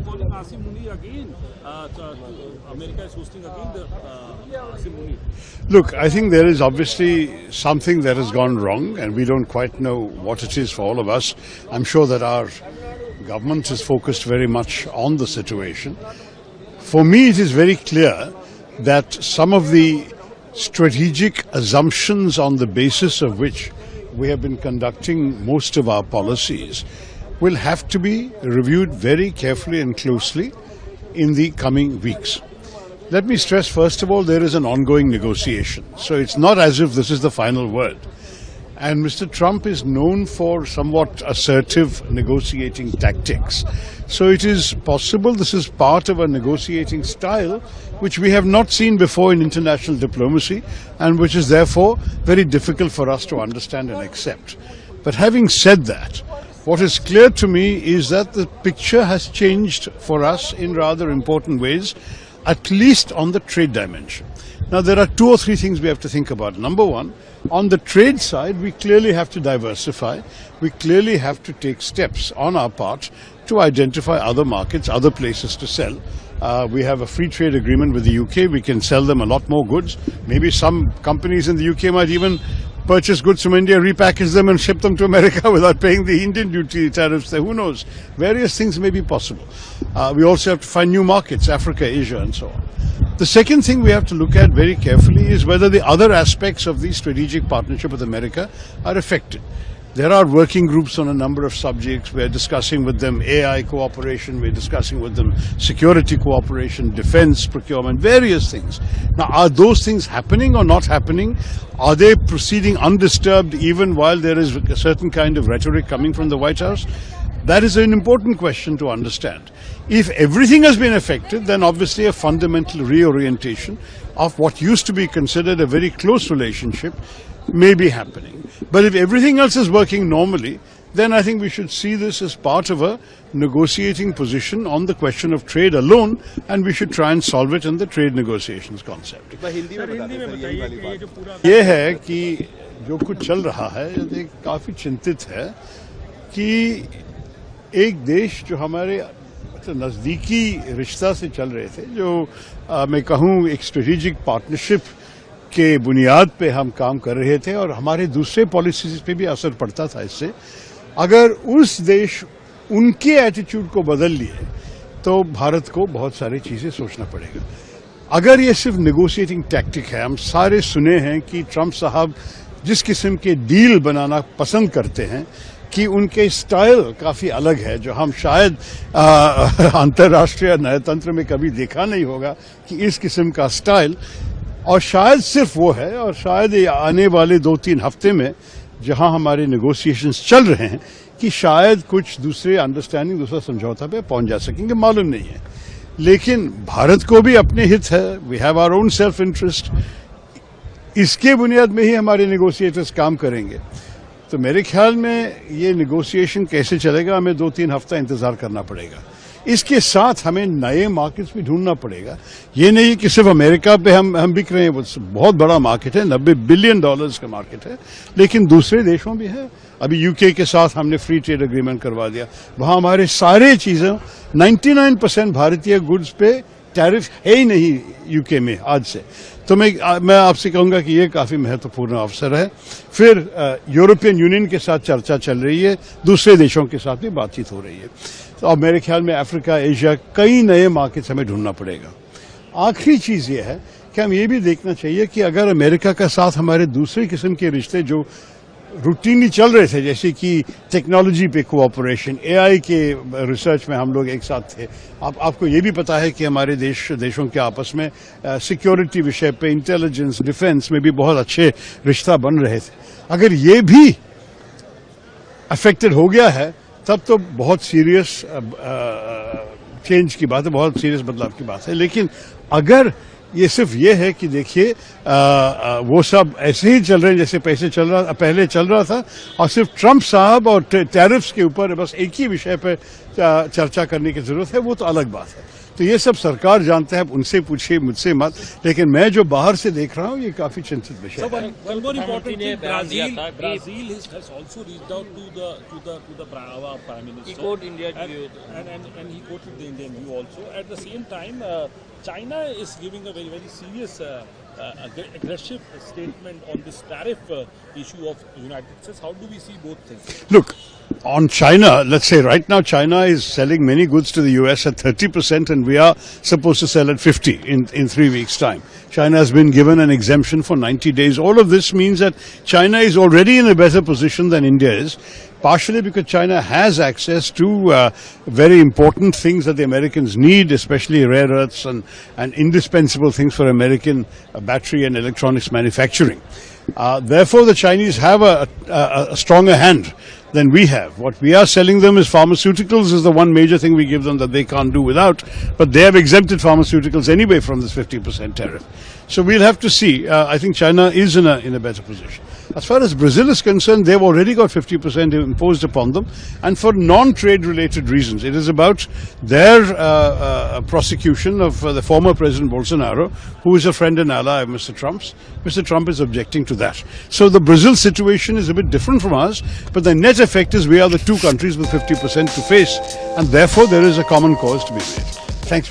calling Asim Munir again. America is hosting again the Asim Munir. Look, I think there is obviously something that has gone wrong, and we don't quite know what it is for all of us. I'm sure that our government is focused very much on the situation. For me, it is very clear that some of the strategic assumptions on the basis of which we have been conducting most of our policies will have to be reviewed very carefully and closely in the coming weeks. Let me stress, first of all, there is an ongoing negotiation. So it's not as if this is the final word. And Mr. Trump is known for somewhat assertive negotiating tactics. So it is possible this is part of a negotiating style which we have not seen before in international diplomacy, and which is therefore very difficult for us to understand and accept. But having said that, what is clear to me is that the picture has changed for us in rather important ways, at least on the trade dimension. Now, there are two or three things we have to think about. Number one, on the trade side, we clearly have to diversify. We clearly have to take steps on our part to identify other markets, other places to sell. We have a free trade agreement with the UK. We can sell them a lot more goods. Maybe some companies in the UK might even purchase goods from India, repackage them and ship them to America without paying the Indian duty tariffs there. Who knows? Various things may be possible. We also have to find new markets, Africa, Asia, and so on. The second thing we have to look at very carefully is whether the other aspects of the strategic partnership with America are affected. There are working groups on a number of subjects. We're discussing with them AI cooperation, we're discussing with them security cooperation, defense procurement, various things. Now, are those things happening or not happening? Are they proceeding undisturbed even while there is a certain kind of rhetoric coming from the White House? That is an important question to understand. If everything has been affected, then obviously a fundamental reorientation of what used to be considered a very close relationship may be happening. But if everything else is working normally, then I think we should see this as part of a negotiating position on the question of trade alone, and we should try and solve it in the trade negotiations concept. ये है कि जो कुछ चल रहा है, ये काफी चिंतित है कि एक देश जो हमारे नजदीकी रिश्ता से चल रहे थे, जो मैं कहूँ एक स्ट्रेटेजिक पार्टनरशिप के बुनियाद पे हम काम कर रहे थे और हमारे दूसरे पॉलिसीज पे भी असर पड़ता था इससे, अगर उस देश उनके एटीट्यूड को बदल लिए तो भारत को बहुत सारी चीजें सोचना पड़ेगा. अगर ये सिर्फ नेगोशिएटिंग टैक्टिक है, हम सारे सुने हैं कि ट्रंप साहब जिस किस्म के डील बनाना पसंद करते हैं कि उनके स्टाइल काफी अलग है, जो हम शायद अंतर्राष्ट्रीय न्यायतंत्र में कभी देखा नहीं होगा कि इस किस्म का स्टाइल, और शायद सिर्फ वो है, और शायद ये आने वाले 2-3 हफ्ते में जहां हमारे नेगोशिएशंस चल रहे हैं कि शायद कुछ दूसरे अंडरस्टैंडिंग, दूसरा समझौता पे पहुंच जा सकेंगे, मालूम नहीं है. लेकिन भारत को भी अपने हित है, we have our own self interest, इसके बुनियाद में ही हमारे नेगोशिएटर्स काम करेंगे. तो मेरे ख्याल में ये नेगोशिएशन कैसे चलेगा, हमें 2-3 हफ्ता इंतजार करना पड़ेगा. इसके साथ हमें नए मार्केट्स भी ढूंढना पड़ेगा. ये नहीं कि सिर्फ अमेरिका पे हम बिक रहे हैं, वो बहुत बड़ा मार्केट है, $90 बिलियन का मार्केट है, लेकिन दूसरे देशों भी है. अभी यूके के साथ हमने फ्री ट्रेड एग्रीमेंट करवा दिया, वहां हमारे सारे चीजें 99% भारतीय गुड्स पे टैरिफ है ही नहीं यूके में आज से. तो मैं आपसे कहूंगा कि ये काफी महत्वपूर्ण अवसर है. फिर यूरोपियन यूनियन के साथ चर्चा चल रही है, दूसरे देशों के साथ भी बातचीत हो रही है. तो अब मेरे ख्याल में अफ्रीका, एशिया, कई नए मार्केट्स हमें ढूंढना पड़ेगा. आखिरी चीज ये है कि हम ये भी देखना चाहिए कि अगर अमेरिका के साथ हमारे दूसरे किस्म के रिश्ते जो रूटीनली चल रहे थे, जैसे कि टेक्नोलॉजी पे कोऑपरेशन, एआई के रिसर्च में हम लोग एक साथ थे. आपको ये भी पता है कि हमारे देशों के आपस में सिक्योरिटी विषय पे, इंटेलिजेंस, डिफेंस में भी बहुत अच्छे रिश्ता बन रहे थे. अगर ये भी अफेक्टेड हो गया है तब तो बहुत सीरियस चेंज की बात है, बहुत सीरियस बदलाव की बात है. लेकिन अगर ये सिर्फ ये है कि देखिए वो सब ऐसे ही चल रहे हैं जैसे पहले चल रहा था, और सिर्फ ट्रंप साहब और टैरिफ्स के ऊपर बस एक ही विषय पर चर्चा करने की जरूरत है, वो तो अलग बात है. तो ये सब सरकार जानते हैं, उनसे पूछिए, मुझसे मत। लेकिन मैं जो बाहर से देख रहा हूँ ये काफी चिंतित विषय है। One more important thing, Brazil has also reached out to the Prime Minister. He quoted India's view. And he quoted the Indian view also. At the same time, China is giving a very serious, aggressive statement on this tariff issue of United States. How do we see both things? Look, on China, let's say right now China is selling many goods to the US at 30% and we are supposed to sell at 50 in 3 weeks' time. China has been given an exemption for 90 days. All of this means that China is already in a better position than India is, partially because China has access to very important things that the Americans need, especially rare earths and indispensable things for American battery and electronics manufacturing. Therefore, the Chinese have a stronger hand than we have. What we are selling them is pharmaceuticals is the one major thing we give them that they can't do without, but they have exempted pharmaceuticals anyway from this 50% tariff. So we'll have to see. I think China is in a better position. As far as Brazil is concerned, they've already got 50% imposed upon them, and for non-trade related reasons. It is about their prosecution of the former President Bolsonaro, who is a friend and ally of Mr. Trump's. Mr. Trump is objecting to that. So the Brazil situation is a bit different from ours, but the net effect is we are the two countries with 50% to face, and therefore there is a common cause to be made. Thanks very much.